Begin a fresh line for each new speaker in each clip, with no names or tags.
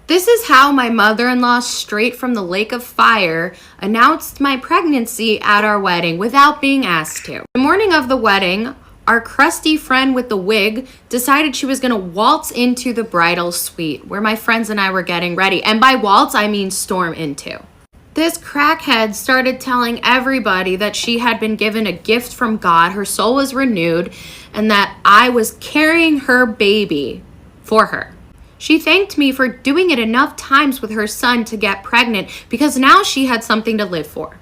This is how my mother-in-law, straight from the lake of fire, announced my pregnancy at our wedding without being asked to. The morning of the wedding, our crusty friend with the wig decided she was gonna waltz into the bridal suite where my friends and I were getting ready. And by waltz, I mean storm into. This crackhead started telling everybody that she had been given a gift from God, her soul was renewed, and that I was carrying her baby for her. She thanked me for doing it enough times with her son to get pregnant because now she had something to live for.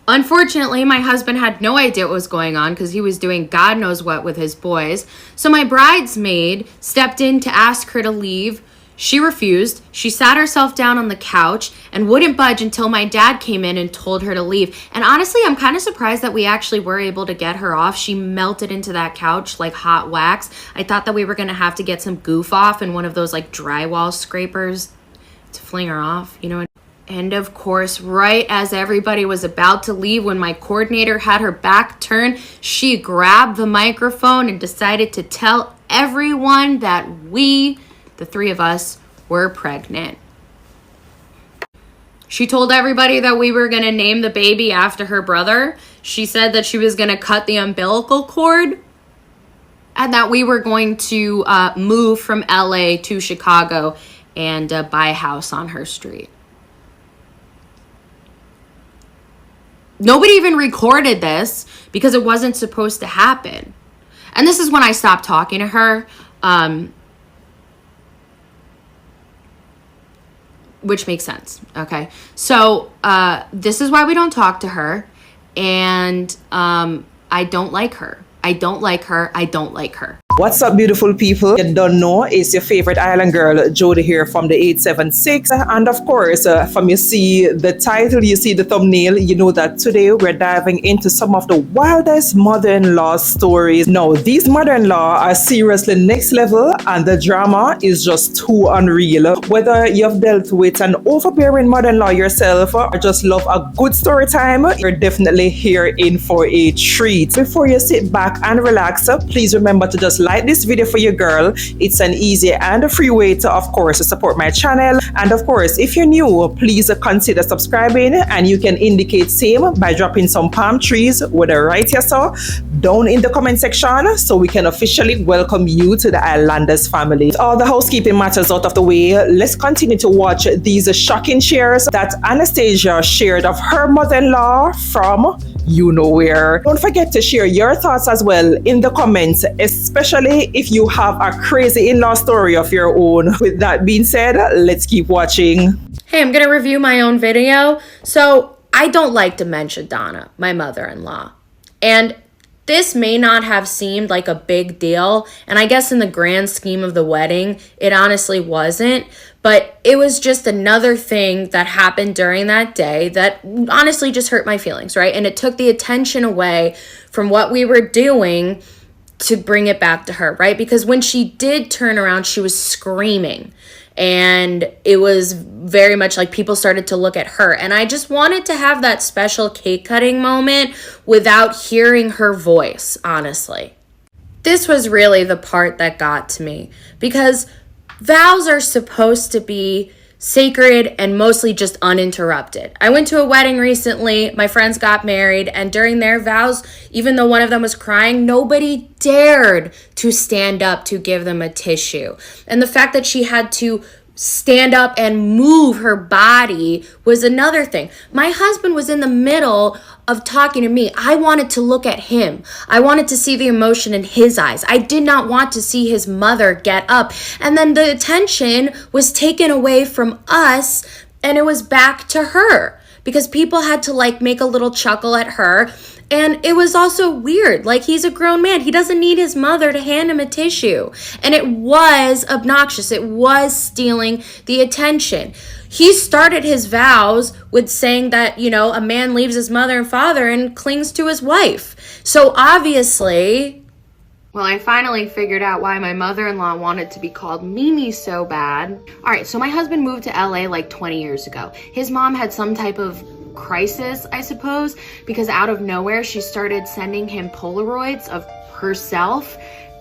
Unfortunately, my husband had no idea what was going on because he was doing God knows what with his boys. So my bridesmaid stepped in to ask her to leave. She refused. She sat herself down on the couch and wouldn't budge until my dad came in and told her to leave. And honestly, I'm kind of surprised that we actually were able to get her off. She melted into that couch like hot wax. I thought that we were going to have to get some goof off and one of those like drywall scrapers to fling her off, you know. And of course, right as everybody was about to leave, when my coordinator had her back turned, she grabbed the microphone and decided to tell everyone that we, the three of us, were pregnant. She told everybody that we were going to name the baby after her brother. She said that she was going to cut the umbilical cord and that we were going to move from LA to Chicago and buy a house on her street. Nobody even recorded this because it wasn't supposed to happen. And this is when I stopped talking to her. Which makes sense, okay? So this is why we don't talk to her, and I don't like her. I don't like her. I don't like her.
What's up, beautiful people? You don't know, it's your favorite island girl, Jody here from the 876. And of course, from you see the title, you see the thumbnail, you know that today we're diving into some of the wildest mother-in-law stories. Now, these mother-in-law are seriously next level and the drama is just too unreal. Whether you've dealt with an overbearing mother-in-law yourself or just love a good story time, you're definitely here in for a treat. Before you sit back and relax, please remember to just like this video for your girl. It's an easy and a free way to, of course, support my channel. And of course, if you're new, please consider subscribing, and you can indicate same by dropping some palm trees with a right here so down in the comment section so we can officially welcome you to the Islanders family. With all the housekeeping matters out of the way, let's continue to watch these shocking shares that Anastasia shared of her mother-in-law from you know where. Don't forget to share your thoughts as well in the comments, especially if you have a crazy in-law story of your own. With that being said, let's keep watching.
Hey, I'm gonna review my own video. So I don't like Dementia Donna, my mother-in-law. And this may not have seemed like a big deal, and I guess in the grand scheme of the wedding, it honestly wasn't, but it was just another thing that happened during that day that honestly just hurt my feelings, right? And it took the attention away from what we were doing to bring it back to her, right? Because when she did turn around, she was screaming. And it was very much like people started to look at her. And I just wanted to have that special cake cutting moment without hearing her voice, honestly. This was really the part that got to me, because vows are supposed to be sacred and mostly just uninterrupted. I went to a wedding recently, my friends got married, and during their vows, even though one of them was crying, nobody dared to stand up to give them a tissue. And the fact that she had to stand up and move her body was another thing. My husband was in the middle of talking to me. I wanted to look at him. I wanted to see the emotion in his eyes. I did not want to see his mother get up. And then the attention was taken away from us and it was back to her because people had to like make a little chuckle at her. And it was also weird. Like, he's a grown man. He doesn't need his mother to hand him a tissue. And it was obnoxious. It was stealing the attention. He started his vows with saying that, you know, a man leaves his mother and father and clings to his wife. So obviously, well, I finally figured out why my mother-in-law wanted to be called Mimi so bad. All right, so my husband moved to LA like 20 years ago. His mom had some type of crisis, I suppose, because out of nowhere she started sending him Polaroids of herself,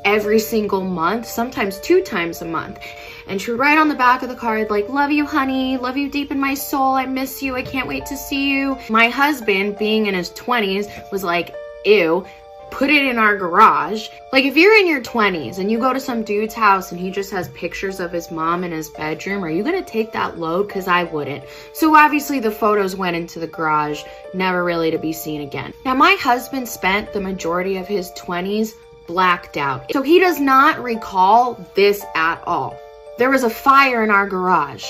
every single month, sometimes 2 times a month. And she would write on the back of the card, like, love you, honey, love you deep in my soul, I miss you, I can't wait to see you. My husband, being in his 20s, was like, ew, put it in our garage. Like, if you're in your 20s and you go to some dude's house and he just has pictures of his mom in his bedroom, are you gonna take that load? Because I wouldn't. So obviously the photos went into the garage, never really to be seen again. Now, my husband spent the majority of his 20s blacked out. So he does not recall this at all. There was a fire in our garage.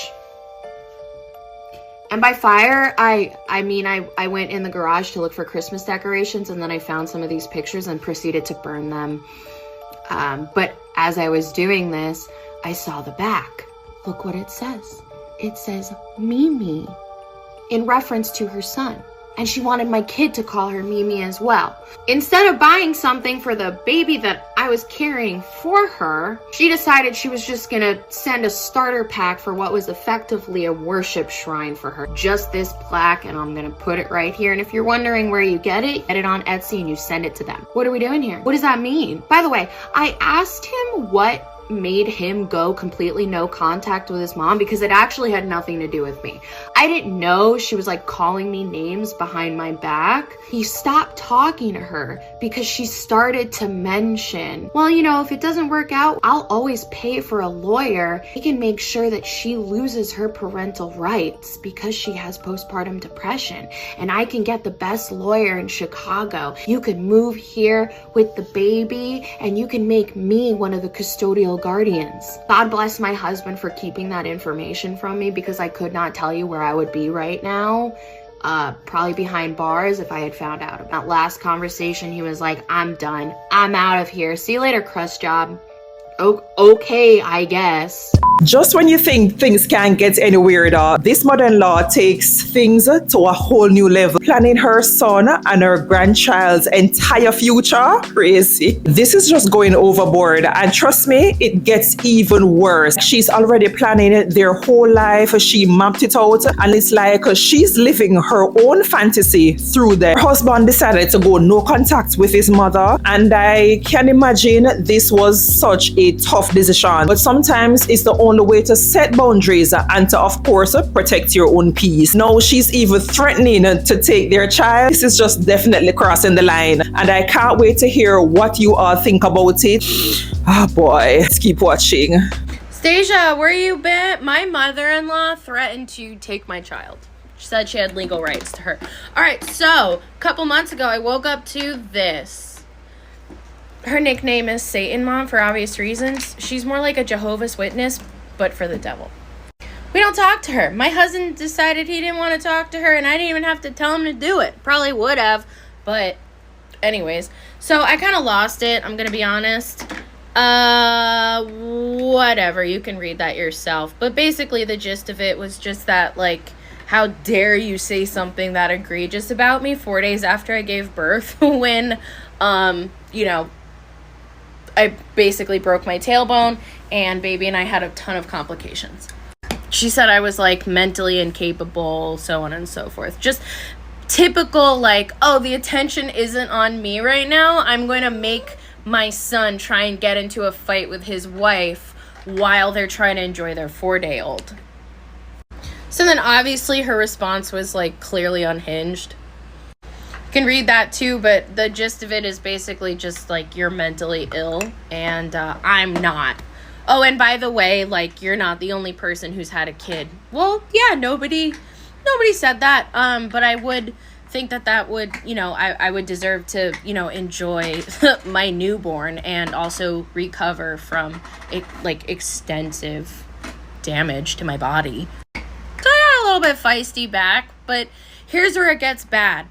And by fire, I mean I went in the garage to look for Christmas decorations, and then I found some of these pictures and proceeded to burn them. But as I was doing this, I saw the back. Look what it says. It says Mimi, in reference to her son. And she wanted my kid to call her Mimi as well. Instead of buying something for the baby that I was carrying for her, she decided she was just gonna send a starter pack for what was effectively a worship shrine for her. Just this plaque, and I'm gonna put it right here. And if you're wondering where you get it on Etsy and you send it to them. What are we doing here? What does that mean? By the way, I asked him what made him go completely no contact with his mom, because it actually had nothing to do with me. I didn't know she was like calling me names behind my back. He stopped talking to her because she started to mention, well, you know, if it doesn't work out, I'll always pay for a lawyer. He can make sure that she loses her parental rights because she has postpartum depression, and I can get the best lawyer in Chicago. You could move here with the baby and you can make me one of the custodial guardians. God bless my husband for keeping that information from me, because I could not tell you where I would be right now. Probably behind bars if I had found out. That last conversation, he was like, I'm done. I'm out of here. See you later, crust job. Okay, I guess.
Just when you think things can't get any weirder, this mother-in-law takes things to a whole new level, planning her son and her grandchild's entire future. Crazy. This is just going overboard, and trust me, it gets even worse. She's already planning their whole life. She mapped it out, and it's like she's living her own fantasy through them. Her husband decided to go no contact with his mother, and I can imagine this was such a tough decision. But sometimes it's the only way to set boundaries and to, of course, protect your own peace. Now she's even threatening to take their child. This is just definitely crossing the line, and I can't wait to hear what you all think about it. Ah, boy, let's keep watching.
Stasia, where you been? My mother-in-law threatened to take my child. She said she had legal rights to her. All right, so a couple months ago, I woke up to this. Her nickname is Satan Mom for obvious reasons. She's more like a Jehovah's Witness, but for the devil. We don't talk to her. My husband decided he didn't want to talk to her, and I didn't even have to tell him to do it. Probably would have, but anyways. So I kind of lost it, I'm going to be honest. Whatever, you can read that yourself. But basically the gist of it was just that, like, how dare you say something that egregious about me 4 days after I gave birth when, you know, I basically broke my tailbone, and baby and I had a ton of complications. She said I was like mentally incapable, so on and so forth. Just typical, like, oh, the attention isn't on me right now. I'm going to make my son try and get into a fight with his wife while they're trying to enjoy their 4-day-old. So then obviously her response was like clearly unhinged. You can read that too, but the gist of it is basically just like, you're mentally ill, and I'm not. Oh, and by the way, like, you're not the only person who's had a kid. Well, yeah, nobody said that, but I would think that would, you know, I would deserve to, you know, enjoy my newborn and also recover from like extensive damage to my body. So I got a little bit feisty back, but here's where it gets bad.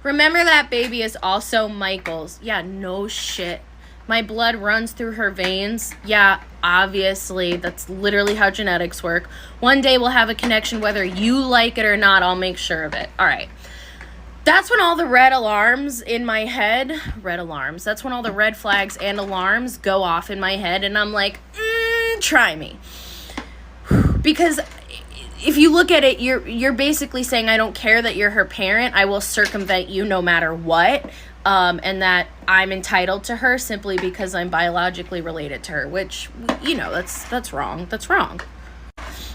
Remember that baby is also Michael's. Yeah, no shit. My blood runs through her veins. Yeah, obviously. That's literally how genetics work. One day we'll have a connection whether you like it or not. I'll make sure of it. All right. That's when all the red alarms in my head, that's when all the red flags and alarms go off in my head, and I'm like, try me. Because if you look at it, you're basically saying, I don't care that you're her parent. I will circumvent you no matter what. and that I'm entitled to her simply because I'm biologically related to her, which, you know, that's wrong. That's wrong.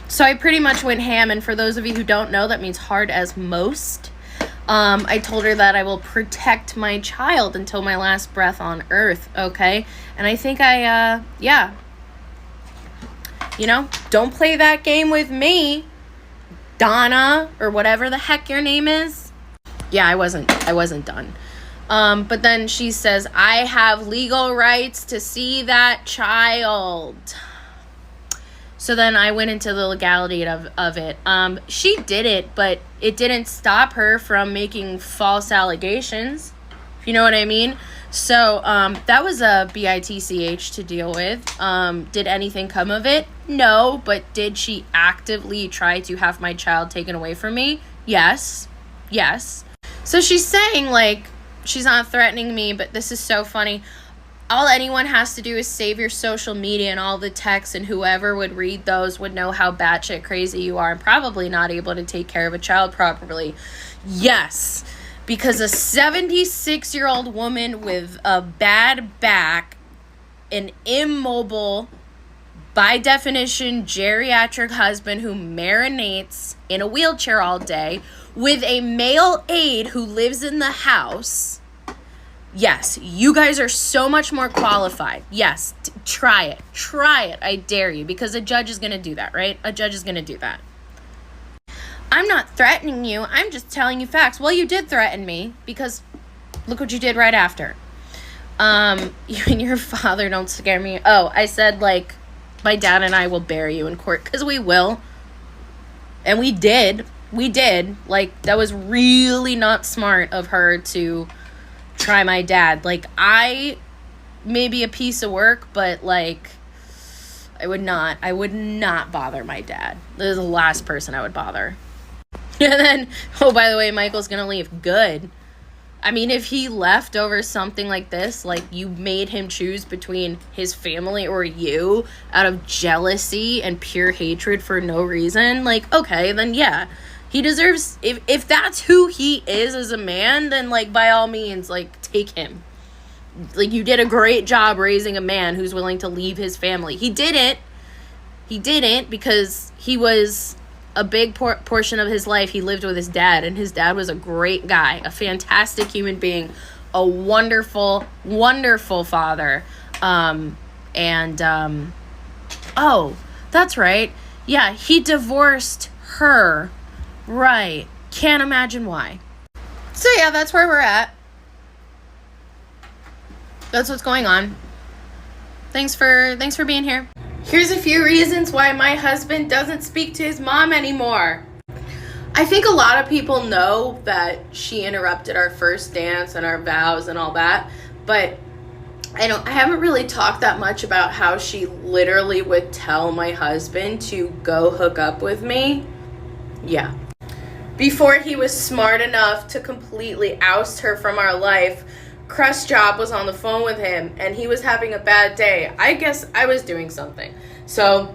So I pretty much went ham, and for those of you who don't know, that means hard as most. I told her that I will protect my child until my last breath on earth, okay? And I think yeah. You know, don't play that game with me, Donna, or whatever the heck your name is. Yeah, I wasn't done. But then she says, I have legal rights to see that child. So then I went into the legality of it. She did it, but it didn't stop her from making false allegations, if you know what I mean. So that was a bitch to deal with. Did anything come of it? No, but did she actively try to have my child taken away from me? Yes. So she's saying, like, she's not threatening me, but this is so funny. All anyone has to do is save your social media and all the texts, and whoever would read those would know how batshit crazy you are and probably not able to take care of a child properly. Yes, because a 76-year-old woman with a bad back, an immobile, by definition, geriatric husband who marinates in a wheelchair all day, with a male aide who lives in the house. Yes, you guys are so much more qualified. Yes, try it. I dare you, because a judge is going to do that, right? A judge is going to do that. I'm not threatening you. I'm just telling you facts. Well, you did threaten me, because look what you did right after. You and your father don't scare me. Oh, I said, like, my dad and I will bury you in court, because we will. And we did. Like, that was really not smart of her to try my dad. Like, I may be a piece of work, but, like, I would not bother my dad. This is the last person I would bother. And then, oh, by the way, Michael's gonna leave. Good. I mean, if he left over something like this, like, you made him choose between his family or you out of jealousy and pure hatred for no reason, like, okay, then yeah. He deserves, if that's who he is as a man, then, like, by all means, like, take him. Like, you did a great job raising a man who's willing to leave his family. He didn't because he was a big portion of his life. He lived with his dad, and his dad was a great guy, a fantastic human being, a wonderful, wonderful father. Oh, that's right. Yeah, he divorced her. Right. Can't imagine why. So yeah, that's where we're at. That's what's going on. Thanks for being here. Here's a few reasons why my husband doesn't speak to his mom anymore. I think a lot of people know that she interrupted our first dance and our vows and all that, but I haven't really talked that much about how she literally would tell my husband to go hook up with me. Yeah. Before he was smart enough to completely oust her from our life, Crush Job was on the phone with him, and he was having a bad day. I guess I was doing something. So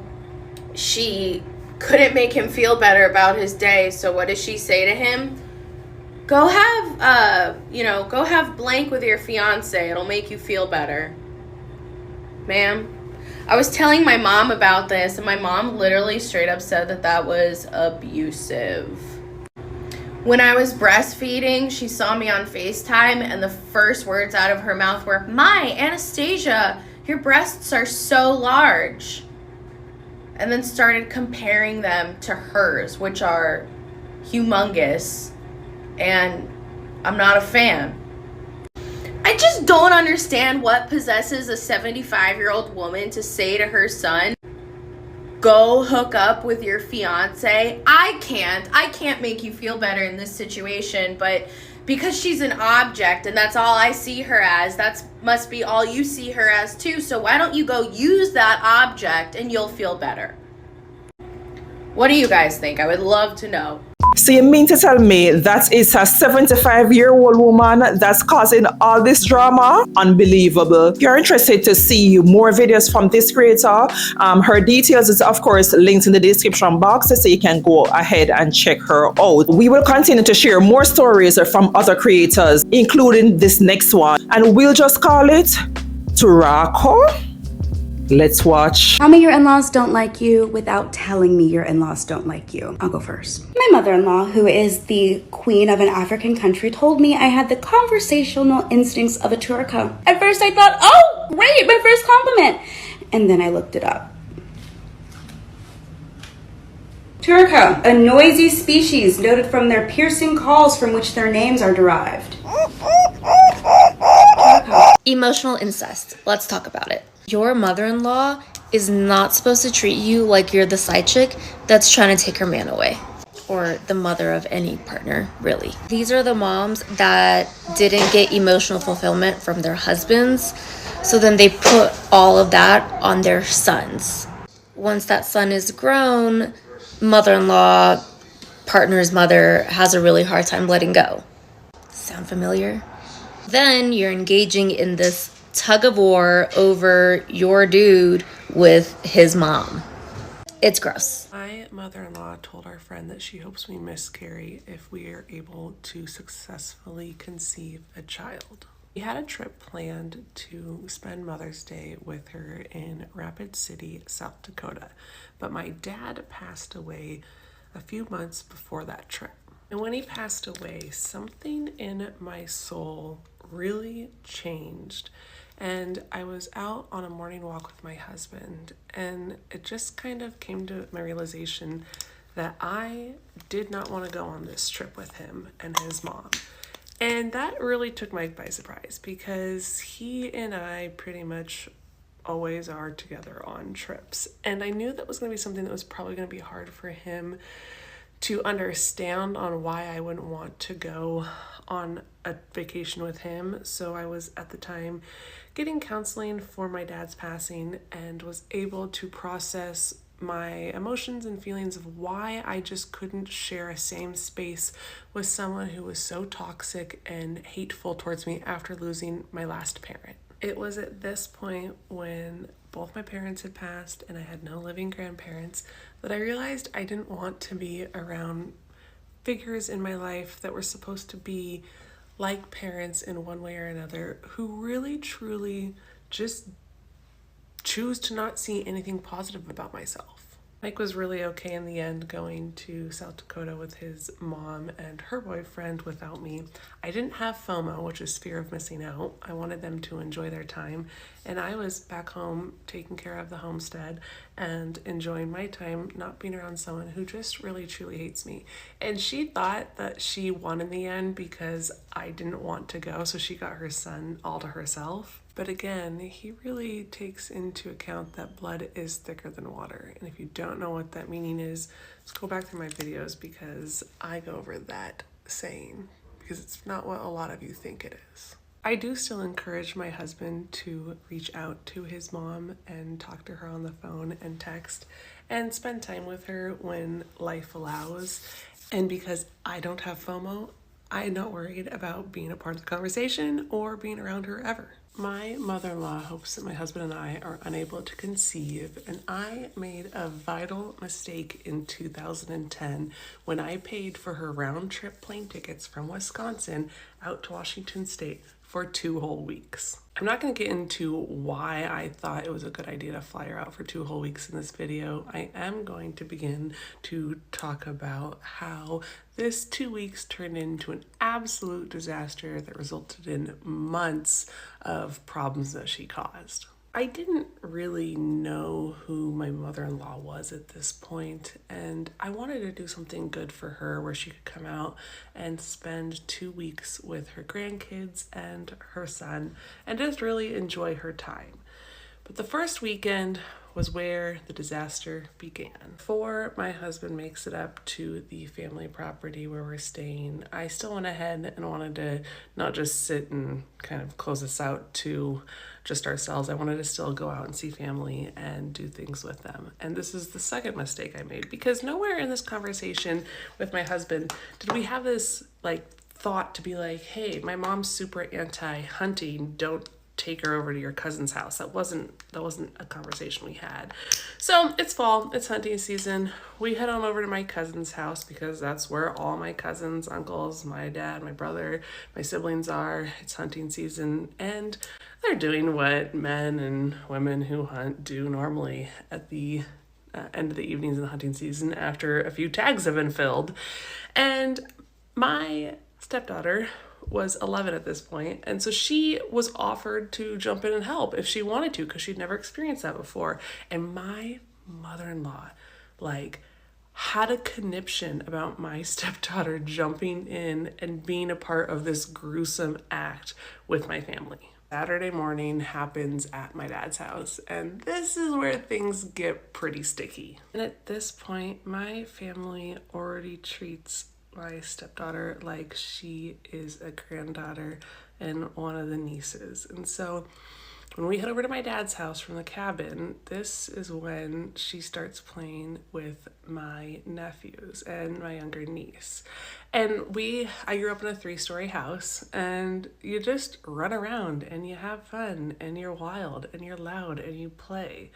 she couldn't make him feel better about his day, so what does she say to him? Go have blank with your fiance. It'll make you feel better. Ma'am, I was telling my mom about this, and my mom literally straight up said that was abusive. When I was breastfeeding, she saw me on FaceTime, and the first words out of her mouth were, "My, Anastasia, your breasts are so large." And then started comparing them to hers, which are humongous, and I'm not a fan. I just don't understand what possesses a 75-year-old woman to say to her son, go hook up with your fiance. I can't make you feel better in this situation, but because she's an object and that's all I see her as, that must be all you see her as too, so why don't you go use that object and you'll feel better? What do you guys think? I would love to know.
So you mean to tell me that it's a 75-year-old woman that's causing all this drama? Unbelievable. If you're interested to see more videos from this creator, her details is of course linked in the description box, so you can go ahead and check her out. We will continue to share more stories from other creators, including this next one, and we'll just call it Turako. Let's watch.
Tell me your in-laws don't like you without telling me your in-laws don't like you. I'll go first. My mother-in-law, who is the queen of an African country, told me I had the conversational instincts of a Turco. At first I thought, oh, great, my first compliment. And then I looked it up. Turco, a noisy species noted from their piercing calls from which their names are derived. Turco.
Emotional incest. Let's talk about it. Your mother-in-law is not supposed to treat you like you're the side chick that's trying to take her man away. Or the mother of any partner, really. These are the moms that didn't get emotional fulfillment from their husbands, so then they put all of that on their sons. Once that son is grown, mother-in-law, partner's mother has a really hard time letting go. Sound familiar? Then you're engaging in this tug of war over your dude with his mom. It's gross.
My mother-in-law told our friend that she hopes we miscarry if we are able to successfully conceive a child. We had a trip planned to spend Mother's Day with her in Rapid City, South Dakota, but my dad passed away a few months before that trip. And when he passed away, something in my soul really changed. And I was out on a morning walk with my husband, and it just kind of came to my realization that I did not want to go on this trip with him and his mom. And that really took Mike by surprise, because he and I pretty much always are together on trips. And I knew that was going to be something that was probably going to be hard for him to understand on why I wouldn't want to go on a vacation with him. So I was at the time getting counseling for my dad's passing and was able to process my emotions and feelings of why I just couldn't share a same space with someone who was so toxic and hateful towards me after losing my last parent. It was at this point, when both my parents had passed and I had no living grandparents, that I realized I didn't want to be around figures in my life that were supposed to be like parents in one way or another, who really truly just choose to not see anything positive about myself. Mike was really okay in the end going to South Dakota with his mom and her boyfriend without me. I didn't have FOMO, which is fear of missing out. I wanted them to enjoy their time, and I was back home taking care of the homestead and enjoying my time, not being around someone who just really truly hates me. And she thought that she won in the end because I didn't want to go, so she got her son all to herself. But again, he really takes into account that blood is thicker than water. And if you don't know what that meaning is, just go back through my videos, because I go over that saying, because it's not what a lot of you think it is. I do still encourage my husband to reach out to his mom and talk to her on the phone and text and spend time with her when life allows. And because I don't have FOMO, I'm not worried about being a part of the conversation or being around her ever. My mother-in-law hopes that my husband and I are unable to conceive, and I made a vital mistake in 2010 when I paid for her round-trip plane tickets from Wisconsin out to Washington State for 2 whole weeks. I'm not going to get into why I thought it was a good idea to fly her out for 2 whole weeks in this video. I am going to begin to talk about how this 2 weeks turned into an absolute disaster that resulted in months of problems that she caused. I didn't really know who my mother-in-law was at this point, and I wanted to do something good for her where she could come out and spend 2 weeks with her grandkids and her son and just really enjoy her time. But the first weekend was where the disaster began. Before my husband makes it up to the family property where we're staying, I still went ahead and wanted to not just sit and kind of close this out to just ourselves. I wanted to still go out and see family and do things with them. And this is the second mistake I made, because nowhere in this conversation with my husband did we have this like thought to be like, hey, my mom's super anti-hunting, don't take her over to your cousin's house. That wasn't a conversation we had. So it's fall, it's hunting season. We head on over to my cousin's house because that's where all my cousins, uncles, my dad, my brother, my siblings are. It's hunting season, and they're doing what men and women who hunt do normally at the end of the evenings in the hunting season after a few tags have been filled. And my stepdaughter was 11 at this point, and so she was offered to jump in and help if she wanted to, because she'd never experienced that before. And my mother-in-law had a conniption about my stepdaughter jumping in and being a part of this gruesome act with my family. Saturday morning happens at my dad's house, and this is where things get pretty sticky. And at this point, my family already treats my stepdaughter like she is a granddaughter and one of the nieces. And so when we head over to my dad's house from the cabin, this is when she starts playing with my nephews and my younger niece. And I grew up in a 3-story house, and you just run around and you have fun and you're wild and you're loud and you play.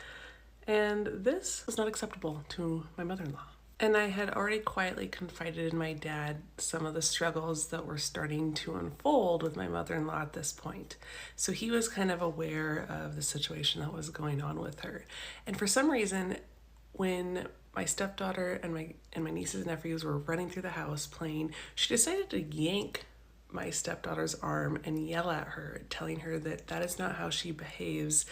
And this was not acceptable to my mother-in-law. And I had already quietly confided in my dad some of the struggles that were starting to unfold with my mother-in-law at this point. So he was kind of aware of the situation that was going on with her. And for some reason, when my stepdaughter and my nieces and nephews were running through the house playing, she decided to yank my stepdaughter's arm and yell at her, telling her that that is not how she behaves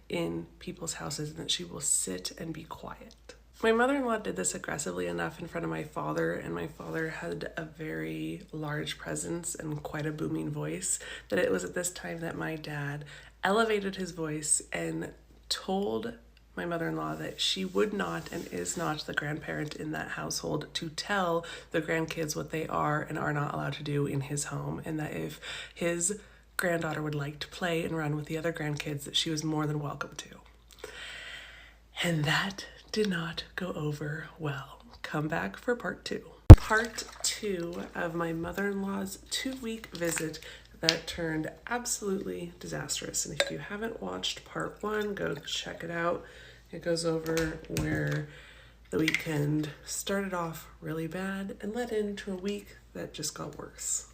in people's houses and that she will sit and be quiet. My mother-in-law did this aggressively enough in front of my father, and my father had a very large presence and quite a booming voice, that it was at this time that my dad elevated his voice and told my mother-in-law that she would not and is not the grandparent in that household to tell the grandkids what they are and are not allowed to do in his home, and that if his granddaughter would like to play and run with the other grandkids, that she was more than welcome to. And that did not go over well. Come back for part 2. Part 2 of my mother-in-law's 2-week visit that turned absolutely disastrous. And if you haven't watched part 1, go check it out. It goes over where the weekend started off really bad and led into a week that just got worse.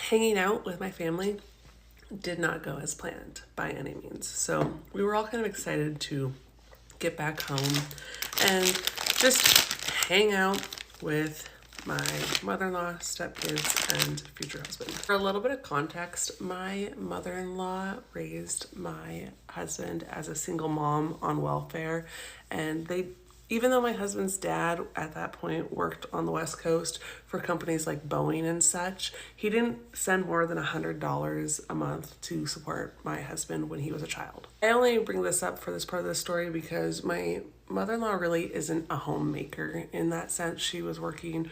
Hanging out with my family did not go as planned by any means. So we were all kind of excited to get back home and just hang out with my mother-in-law, stepkids, and future husband. For a little bit of context, my mother-in-law raised my husband as a single mom on welfare, and even though my husband's dad at that point worked on the West Coast for companies like Boeing and such, he didn't send more than $100 a month to support my husband when he was a child. I only bring this up for this part of the story because my mother-in-law really isn't a homemaker in that sense. She was working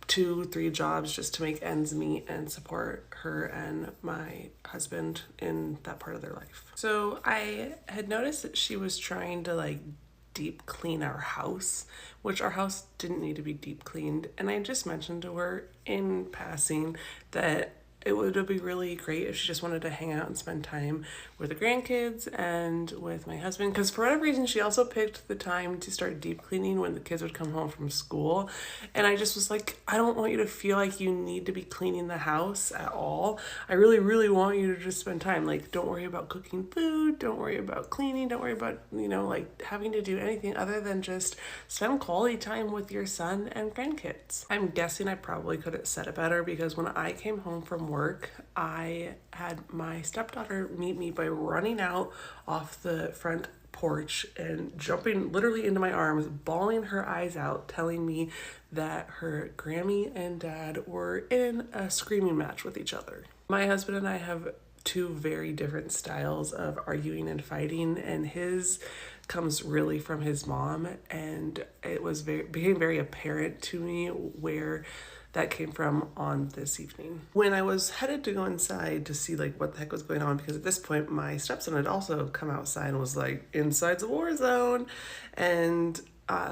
2-3 jobs just to make ends meet and support her and my husband in that part of their life. So I had noticed that she was trying to deep clean our house, which our house didn't need to be deep cleaned. And I just mentioned to her in passing that it would be really great if she just wanted to hang out and spend time with the grandkids and with my husband, because for whatever reason she also picked the time to start deep cleaning when the kids would come home from school. And I just was like, I don't want you to feel like you need to be cleaning the house at all. I really, really want you to just spend time. Don't worry about cooking food, don't worry about cleaning, don't worry about, having to do anything other than just spend quality time with your son and grandkids. I'm guessing I probably could have said it better, because when I came home from work, I had my stepdaughter meet me by running out off the front porch and jumping literally into my arms, bawling her eyes out, telling me that her Grammy and dad were in a screaming match with each other. My husband and I have two very different styles of arguing and fighting, and his comes really from his mom, and it was became very apparent to me where that came from on this evening. When I was headed to go inside to see like what the heck was going on, because at this point my stepson had also come outside and was like, "Inside's a war zone," and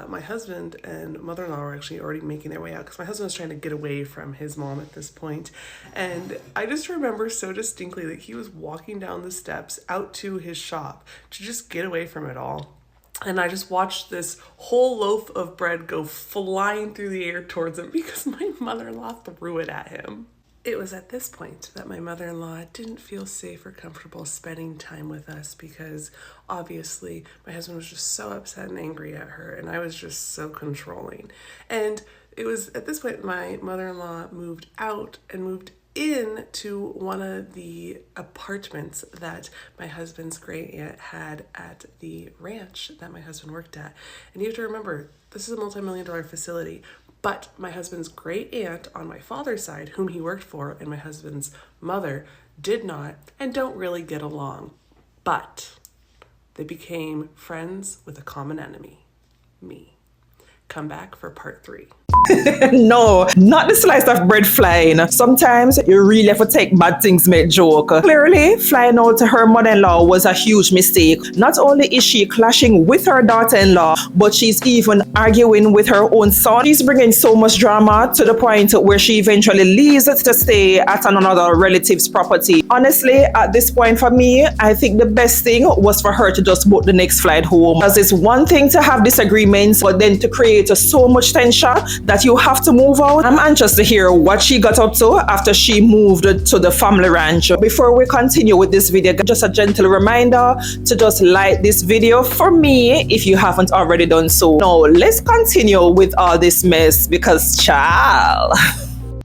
my husband and mother-in-law were actually already making their way out because my husband was trying to get away from his mom at this point. And I just remember so distinctly that he was walking down the steps out to his shop to just get away from it all. And I just watched this whole loaf of bread go flying through the air towards him because my mother-in-law threw it at him. It was at this point that my mother-in-law didn't feel safe or comfortable spending time with us because obviously my husband was just so upset and angry at her, and I was just so controlling. And it was at this point my mother-in-law moved out and moved in to one of the apartments that my husband's great aunt had at the ranch that my husband worked at. And you have to remember, this is a multi-million-dollar facility. But my husband's great aunt on my father's side, whom he worked for, and my husband's mother did not and don't really get along. But they became friends with a common enemy, me. Come back for part 3.
No, not the slice of bread flying. Sometimes you really have to take bad things make joke. Clearly, flying out to her mother-in-law was a huge mistake. Not only is she clashing with her daughter-in-law, but she's even arguing with her own son. She's bringing so much drama to the point where she eventually leaves to stay at another relative's property. Honestly, at this point for me, I think the best thing was for her to just book the next flight home. Because it's one thing to have disagreements, but then to create so much tension that you have to move out. I'm anxious to hear what she got up to after she moved to the family ranch. Before we continue with this video, just a gentle reminder to just like this video for me if you haven't already done so. Now let's continue with all this mess because child.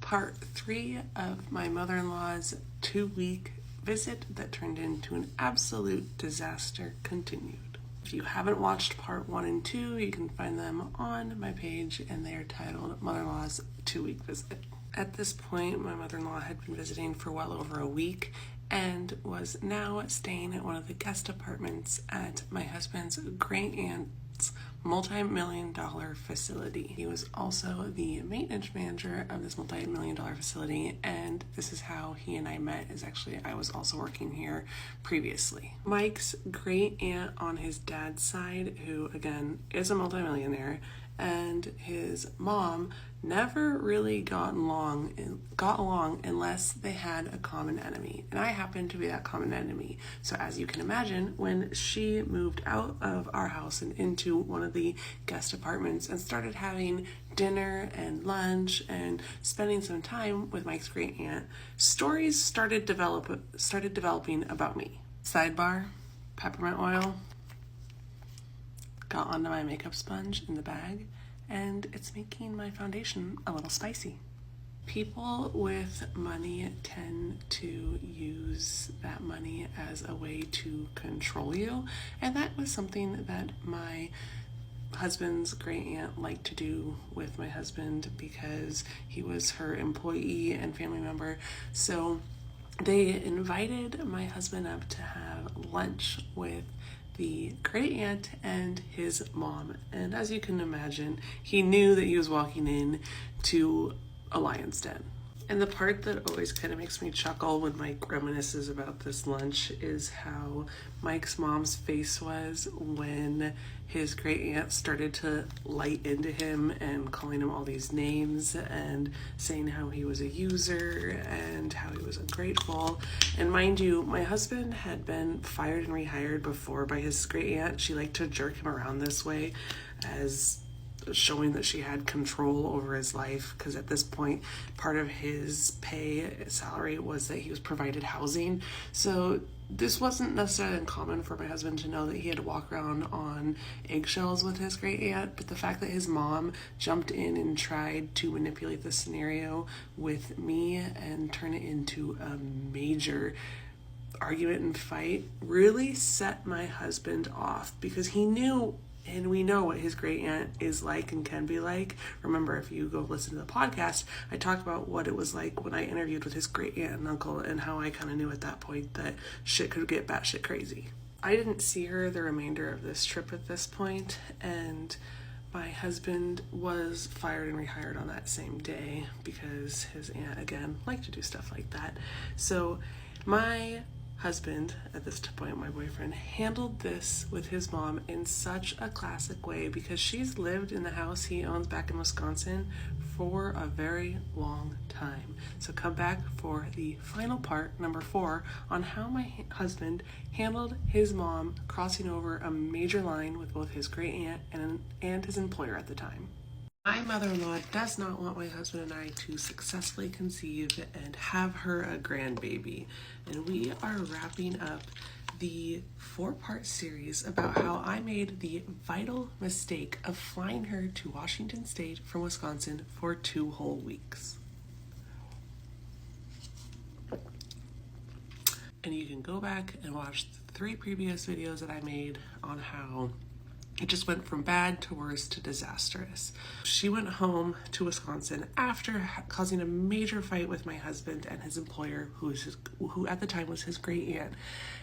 Part 3 of my mother-in-law's 2-week visit that turned into an absolute disaster continued. If you haven't watched part 1 and 2, you can find them on my page, and they are titled Mother-in-law's 2-week visit. At this point, my mother-in-law had been visiting for well over a week and was now staying at one of the guest apartments at my husband's great aunt's multi-million-dollar facility. He was also the maintenance manager of this multi-million-dollar facility, and this is how he and I met. Is actually I was also working here previously. Mike's great aunt on his dad's side, who again is a multi-millionaire, and his mom never really got along unless they had a common enemy, and I happened to be that common enemy. So as you can imagine, when she moved out of our house and into one of the guest apartments and started having dinner and lunch and spending some time with Mike's great aunt, stories started developing about me. Sidebar: peppermint oil got onto my makeup sponge in the bag, and it's making my foundation a little spicy. People with money tend to use that money as a way to control you, and that was something that my husband's great aunt liked to do with my husband because he was her employee and family member. So they invited my husband up to have lunch with the great aunt and his mom, and as you can imagine, he knew that he was walking in to a lion's den. And the part that always kind of makes me chuckle when Mike reminisces about this lunch is how Mike's mom's face was when his great aunt started to light into him and calling him all these names and saying how he was a user and how he was ungrateful. And mind you, my husband had been fired and rehired before by his great aunt. She liked to jerk him around this way as showing that she had control over his life, because at this point part of his salary was that he was provided housing. So this wasn't necessarily uncommon for my husband to know that he had to walk around on eggshells with his great aunt, but the fact that his mom jumped in and tried to manipulate the scenario with me and turn it into a major argument and fight really set my husband off, because he knew And we know what his great aunt is like and can be like. Remember, if you go listen to the podcast, I talked about what it was like when I interviewed with his great aunt and uncle and how I kind of knew at that point that shit could get batshit crazy. I didn't see her the remainder of this trip at this point, and my husband was fired and rehired on that same day because his aunt, again, liked to do stuff like that. So my husband, at this point my boyfriend, handled this with his mom in such a classic way because she's lived in the house he owns back in Wisconsin for a very long time. So come back for the final part, number 4, on how my husband handled his mom crossing over a major line with both his great aunt and his employer at the time. My mother-in-law does not want my husband and I to successfully conceive and have her a grandbaby. And we are wrapping up the 4-part series about how I made the vital mistake of flying her to Washington State from Wisconsin for 2 whole weeks. And you can go back and watch the 3 previous videos that I made on how it just went from bad to worse to disastrous. She went home to Wisconsin after causing a major fight with my husband and his employer, who at the time was his great aunt.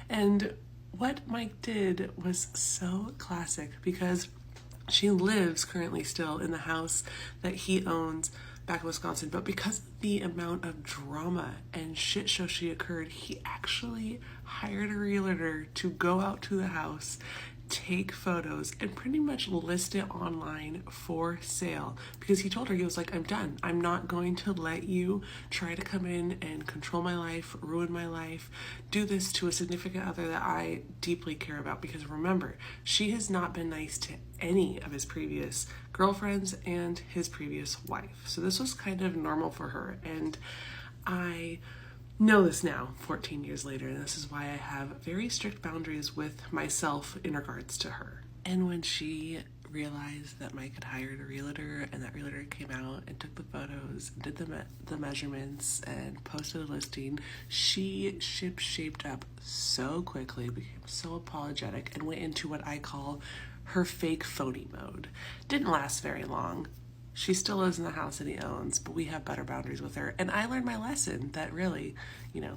And what Mike did was so classic because she lives currently still in the house that he owns back in Wisconsin, but because of the amount of drama and shit show she occurred, he actually hired a realtor to go out to the house, take photos, and pretty much list it online for sale because he told her, he was like, I'm done. I'm not going to let you try to come in and control my life, ruin my life, do this to a significant other that I deeply care about. Because remember, she has not been nice to any of his previous girlfriends and his previous wife. So this was kind of normal for her. And I know this now, 14 years later, and this is why I have very strict boundaries with myself in regards to her. And when she realized that Mike had hired a realtor and that realtor came out and took the photos, did the measurements, and posted a listing, she shaped up so quickly, became so apologetic, and went into what I call her fake phony mode. Didn't last very long. She still lives in the house that he owns, but we have better boundaries with her. And I learned my lesson that really,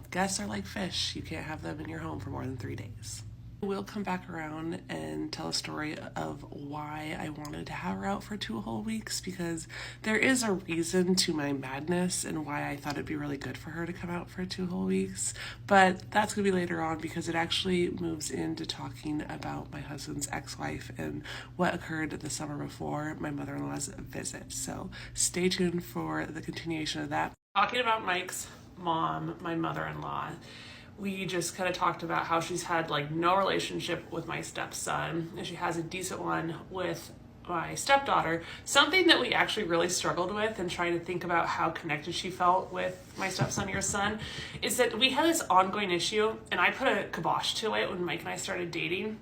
guests are like fish. You can't have them in your home for more than 3 days. We'll come back around and tell a story of why I wanted to have her out for 2 whole weeks, because there is a reason to my madness and why I thought it'd be really good for her to come out for 2 whole weeks. But that's going to be later on because it actually moves into talking about my husband's ex-wife and what occurred the summer before my mother-in-law's visit. So stay tuned for the continuation of that. Talking about Mike's mom, my mother-in-law, we just kind of talked about how she's had no relationship with my stepson, and she has a decent one with my stepdaughter. Something that we actually really struggled with and trying to think about how connected she felt with my stepson, your son, is that we had this ongoing issue, and I put a kibosh to it when Mike and I started dating,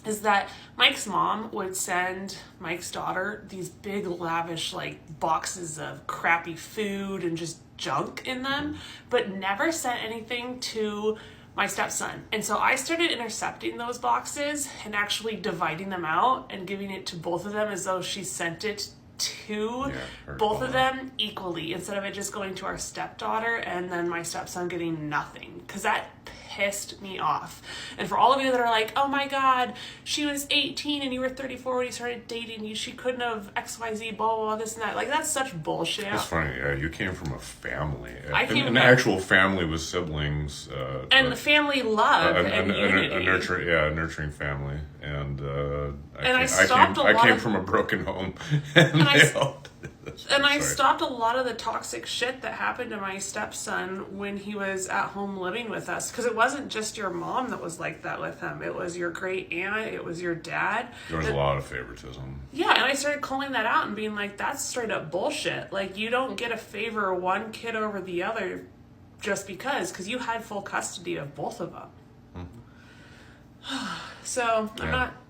is that Mike's mom would send Mike's daughter these big lavish boxes of crappy food and just junk in them, but never sent anything to my stepson. And so I started intercepting those boxes and actually dividing them out and giving it to both of them as though she sent it to both of them equally, instead of it just going to our stepdaughter and then my stepson getting nothing, because that pissed me off. And for all of you that are like, oh my god, she was 18 and you were 34 when you started dating, she couldn't have XYZ, blah, blah, blah, this and that. That's such bullshit.
It's funny. You came from a family.
An
actual family with siblings.
And family love and unity.
A nurturing family. And
I
came from a broken home.
I stopped a lot of the toxic shit that happened to my stepson when he was at home living with us, because it wasn't just your mom that was like that with him. It was your great aunt, it was your dad.
There was a lot of favoritism.
Yeah, and I started calling that out and being like, that's straight up bullshit. You don't get to favor one kid over the other just because you had full custody of both of them. Mm-hmm. So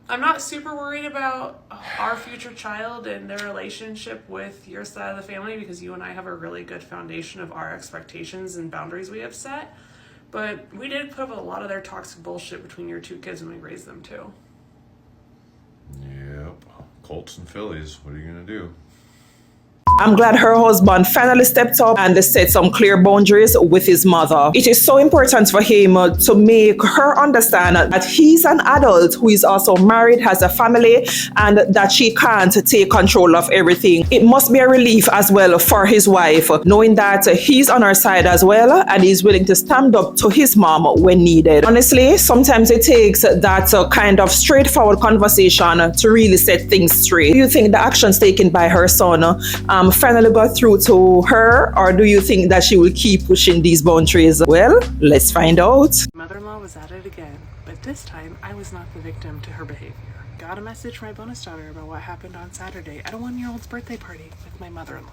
I'm not super worried about our future child and their relationship with your side of the family, because you and I have a really good foundation of our expectations and boundaries we have set. But we did put up a lot of their toxic bullshit between your 2 kids when we raised them too.
Yep. Colts and Phillies. What are you going to do?
I'm glad her husband finally stepped up and set some clear boundaries with his mother. It is so important for him to make her understand that he's an adult who is also married, has a family, and that she can't take control of everything. It must be a relief as well for his wife, knowing that he's on her side as well and he's willing to stand up to his mom when needed. Honestly, sometimes it takes that kind of straightforward conversation to really set things straight. Do you think the actions taken by her son finally got through to her, or do you think that she will keep pushing these boundaries? Well, let's find out.
Mother-in-law was at it again, but this time I was not the victim to her behavior. Got a message from my bonus daughter about what happened on Saturday at a 1-year-old's birthday party with my mother-in-law.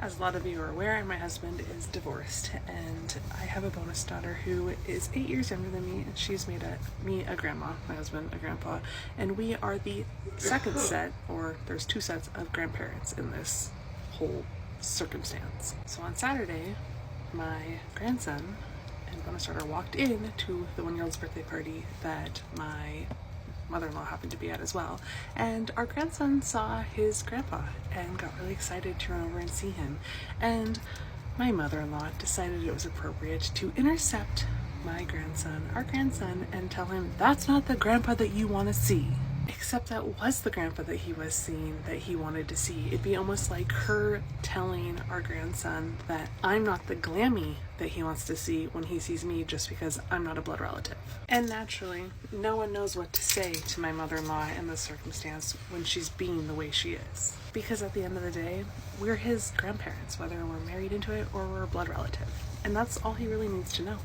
As a lot of you are aware, my husband is divorced, and I have a bonus daughter who is 8 years younger than me, and she's made me a grandma, my husband a grandpa, and we are the second set, or there's 2 sets of grandparents in this whole circumstance. So on Saturday, my grandson and bonus daughter walked in to the 1-year-old's birthday party that my mother-in-law happened to be at as well, and our grandson saw his grandpa and got really excited to run over and see him, and my mother-in-law decided it was appropriate to intercept our grandson, and tell him, that's not the grandpa that you want to see. Except that was the grandpa that he was seeing, that he wanted to see. It'd be almost like her telling our grandson that I'm not the glammy that he wants to see when he sees me just because I'm not a blood relative. And naturally, no one knows what to say to my mother-in-law in this circumstance when she's being the way she is. Because at the end of the day, we're his grandparents, whether we're married into it or we're a blood relative. And that's all he really needs to know.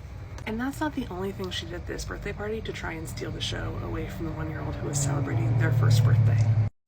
And that's not the only thing she did at this birthday party to try and steal the show away from the 1-year-old who was celebrating their first birthday.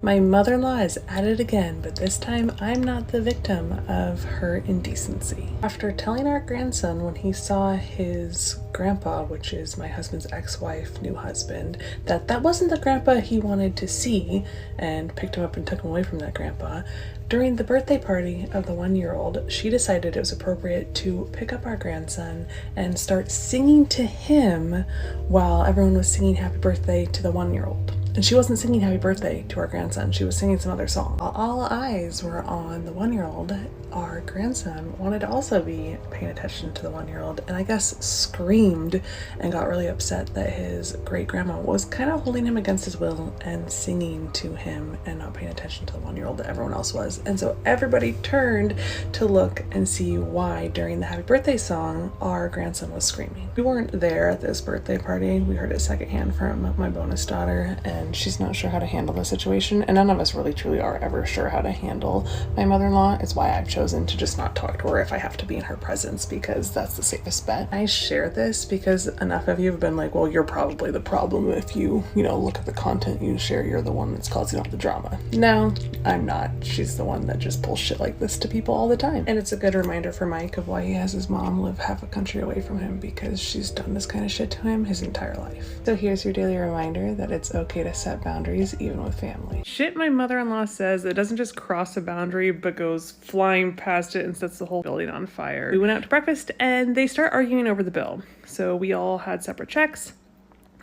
My mother-in-law is at it again, but this time I'm not the victim of her indecency. After telling our grandson when he saw his grandpa, which is my husband's ex-wife, new husband, that wasn't the grandpa he wanted to see, and picked him up and took him away from that grandpa, during the birthday party of the 1-year-old, she decided it was appropriate to pick up our grandson and start singing to him while everyone was singing happy birthday to the 1-year-old. And she wasn't singing happy birthday to our grandson, she was singing some other song. While all eyes were on the 1-year-old, our grandson wanted to also be paying attention to the 1-year-old, and I guess screamed and got really upset that his great grandma was kind of holding him against his will and singing to him and not paying attention to the 1-year-old that everyone else was. And so everybody turned to look and see why during the happy birthday song our grandson was screaming. We weren't there at this birthday party. We heard it secondhand from my bonus daughter, and she's not sure how to handle the situation, and none of us really truly are ever sure how to handle my mother-in-law. It's why I've chosen to just not talk to her if I have to be in her presence, because that's the safest bet. I share this because enough of you have been like, well, you're probably the problem if you look at the content you share, you're the one that's causing all the drama. No, I'm not. She's the one that just pulls shit like this to people all the time. And it's a good reminder for Mike of why he has his mom live half a country away from him, because she's done this kind of shit to him his entire life. So here's your daily reminder that it's okay to set boundaries even with family. Shit my mother-in-law says that doesn't just cross a boundary but goes flying past it and sets the whole building on fire. We went out to breakfast and they start arguing over the bill. So we all had separate checks.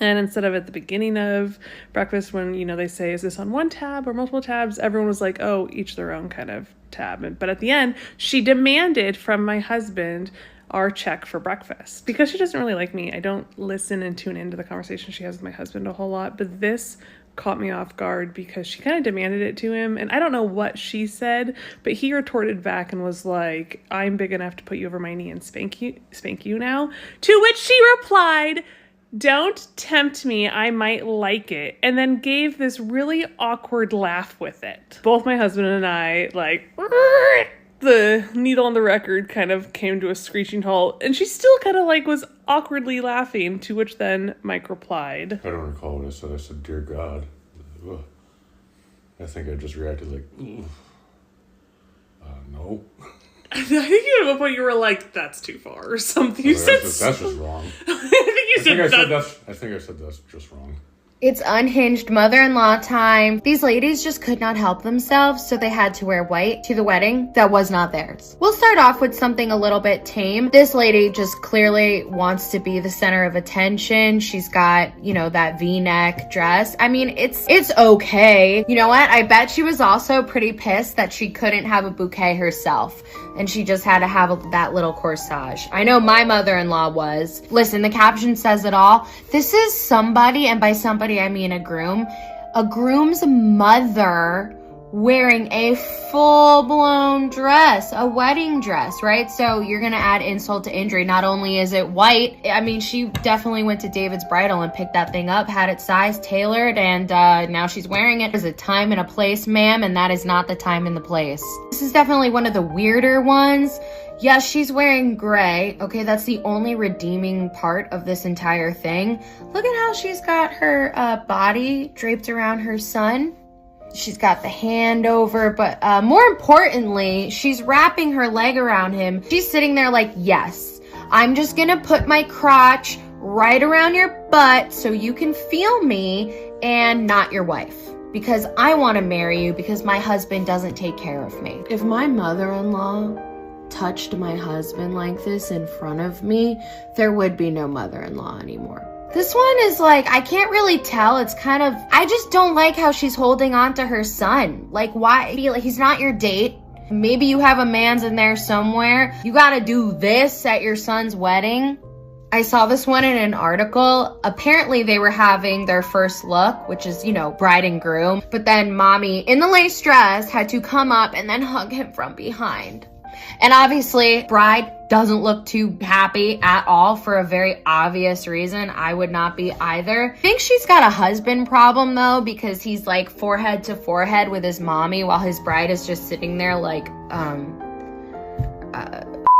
And instead of at the beginning of breakfast when, they say, is this on one tab or multiple tabs? Everyone was like, oh, each their own kind of tab. But at the end, she demanded from my husband our check for breakfast. Because she doesn't really like me, I don't listen and tune into the conversation she has with my husband a whole lot. But this caught me off guard because she kind of demanded it to him. And I don't know what she said, but he retorted back and was like, I'm big enough to put you over my knee and spank you now. To which she replied, don't tempt me, I might like it. And then gave this really awkward laugh with it. Both my husband and I, the needle on the record kind of came to a screeching halt. And she still kind of was awkwardly laughing, to which then Mike replied.
I don't recall what I said. I said, dear God. Ugh. I think I just reacted like, no.
I think at one point you were like, that's too far or something. You said
that's just wrong.
I think I said
that's just wrong.
It's Unhinged mother-in-law time. These ladies just could not help themselves, so they had to wear white to the wedding that was not theirs. We'll start off with something a little bit tame. This lady just clearly wants to be the center of attention. She's got, you know, that V-neck dress. I mean, it's okay. You know what? I bet she was also pretty pissed that she couldn't have a bouquet herself, and she just had to have that little corsage. I know my mother-in-law was. Listen, the caption says it all. This is somebody, and by somebody I mean a groom's mother wearing a full-blown dress, a wedding dress, right? So you're gonna add insult to injury. Not only is it white, I mean, she definitely went to David's Bridal and picked that thing up, had it sized, tailored, and now she's wearing it. There's a time and a place, ma'am, and that is not the time and the place. This is definitely one of the weirder ones. Yes, she's wearing gray. Okay, that's the only redeeming part of this entire thing. Look at how she's got her body draped around her son. She's got the hand over, but more importantly, she's wrapping her leg around him. She's sitting there like, yes, I'm just gonna put my crotch right around your butt so you can feel me and not your wife. Because I want to marry you because my husband doesn't take care of me. If my mother-in-law touched my husband like this in front of me, there would be no mother-in-law anymore. This one is like, I can't really tell. It's kind of, I just don't like how she's holding on to her son. Like, why? He's not your date. Maybe you have a man's in there somewhere. You gotta do this at your son's wedding. I saw this one in an article. Apparently they were having their first look, which is, you know, bride and groom. But then mommy in the lace dress had to come up and then hug him from behind. And obviously, bride doesn't look too happy at all for a very obvious reason. I would not be either. I think she's got a husband problem though, because he's like forehead to forehead with his mommy while his bride is just sitting there like,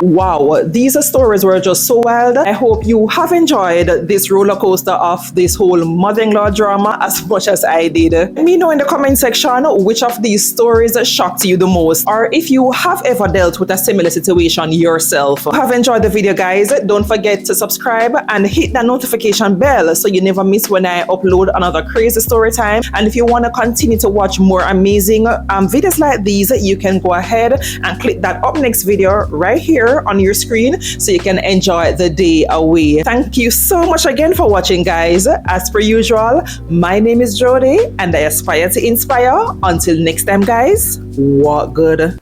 Wow, these stories were just so wild. I hope you have enjoyed this roller coaster of this whole mother-in-law drama as much as I did. Let me know in the comment section which of these stories shocked you the most, or if you have ever dealt with a similar situation yourself. Have enjoyed the video, guys. Don't forget to subscribe and hit that notification bell so you never miss when I upload another crazy story time. And if you want to continue to watch more amazing videos like these, you can go ahead and click that up next video right here on your screen so you can enjoy the day away. Thank you so much again for watching, guys. As per usual, my name is Jody and I aspire to inspire. Until next time, guys, walk good.